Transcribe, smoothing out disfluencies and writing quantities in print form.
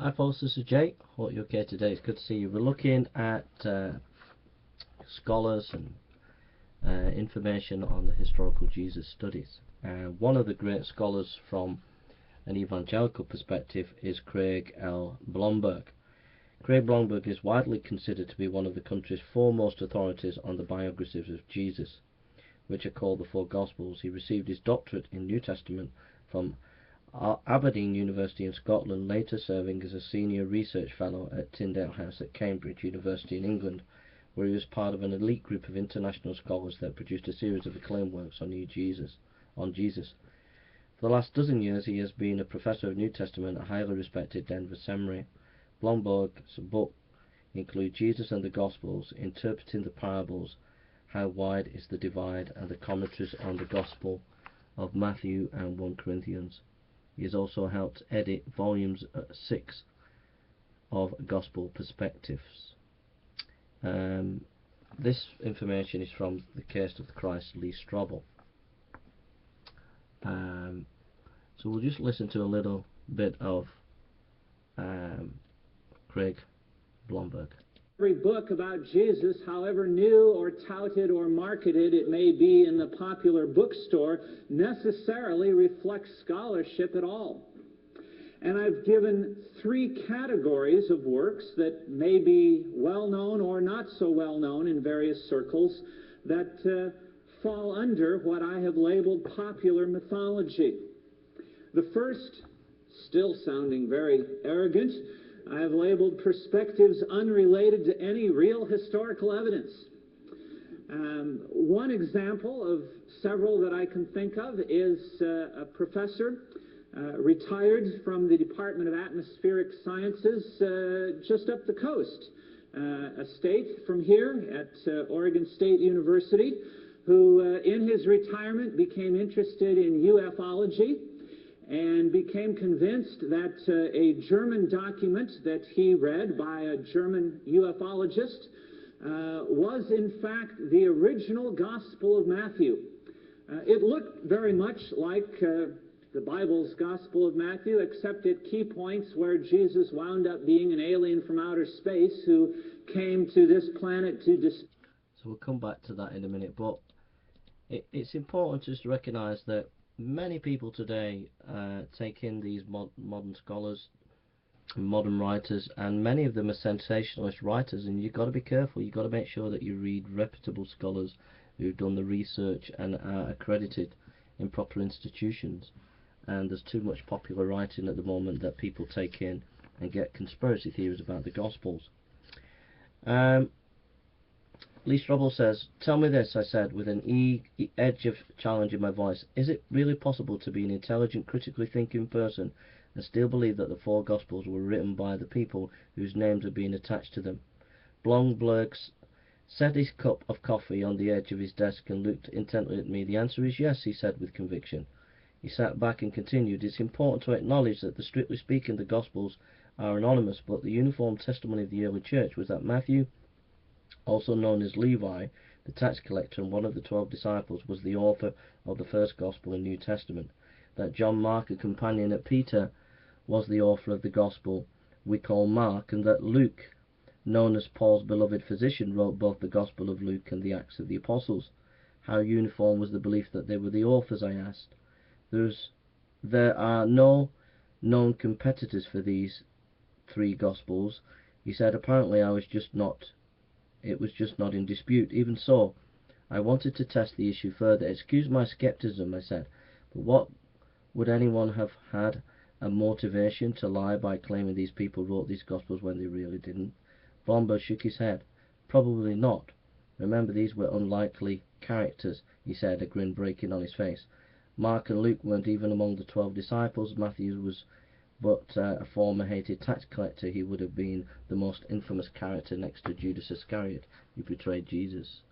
Hi folks, this is Jake. Hope you're okay today. It's good to see you. We're looking at scholars and information on the historical Jesus studies. One of the great scholars from an evangelical perspective is Craig L. Blomberg. Craig Blomberg is widely considered to be one of the country's foremost authorities on the biographies of Jesus, which are called the Four Gospels. He received his doctorate in New Testament from Aberdeen University in Scotland, later serving as a senior research fellow at Tyndale House at Cambridge University in England, where he was part of an elite group of international scholars that produced a series of acclaimed works on Jesus. For the last dozen years he has been a professor of New Testament at a highly respected Denver seminary. Blomberg's book include Jesus and the Gospels, Interpreting the Parables, How Wide is the Divide, and the commentaries on the Gospel of Matthew and 1 Corinthians. He has also helped edit volumes 6 of Gospel Perspectives. This information is from the Case of the Christ, Lee Strobel. So we'll just listen to a little bit of Craig Blomberg. Every book about Jesus, however new or touted or marketed it may be in the popular bookstore, necessarily reflects scholarship at all. And I've given 3 categories of works that may be well known or not so well known in various circles that fall under what I have labeled popular mythology. The first, still sounding very arrogant, I have labeled perspectives unrelated to any real historical evidence. One example of several that I can think of is a professor retired from the Department of Atmospheric Sciences just up the coast, a state from here at Oregon State University, who in his retirement became interested in ufology and became convinced that a German document that he read by a German ufologist was in fact the original Gospel of Matthew. It looked very much like the Bible's Gospel of Matthew, except at key points where Jesus wound up being an alien from outer space who came to this planet to So we'll come back to that in a minute, but it's important just to recognise that many people today take in these modern scholars, modern writers, and many of them are sensationalist writers, and you've got to be careful. You've got to make sure that you read reputable scholars who've done the research and are accredited in proper institutions. And there's too much popular writing at the moment that people take in and get conspiracy theories about the Gospels. Lee Strobel says, "Tell me this," I said, with an edge of challenge in my voice. "Is it really possible to be an intelligent, critically thinking person and still believe that the 4 Gospels were written by the people whose names are being attached to them?" Blomberg set his cup of coffee on the edge of his desk and looked intently at me. "The answer is yes," he said with conviction. He sat back and continued, "It's important to acknowledge that, strictly speaking, the Gospels are anonymous, but the uniform testimony of the early church was that Matthew, also known as Levi, the tax collector and one of the 12 disciples, was the author of the first Gospel in the New Testament, that John Mark, a companion of Peter, was the author of the Gospel we call Mark, and that Luke, known as Paul's beloved physician, wrote both the Gospel of Luke and the Acts of the Apostles." "How uniform was the belief that they were the authors?" I asked. "There are no known competitors for these 3 Gospels," he said. "Apparently it was just not in dispute. Even so, I wanted to test the issue further. Excuse my skepticism," I said, "but what would anyone have had a motivation to lie by claiming these people wrote these Gospels when they really didn't?" Blomberg shook his head. "Probably not. Remember, these were unlikely characters," he said, a grin breaking on his face. "Mark and Luke weren't even among the 12 disciples. Matthew was but a former hated tax collector. He would have been the most infamous character next to Judas Iscariot, who betrayed Jesus."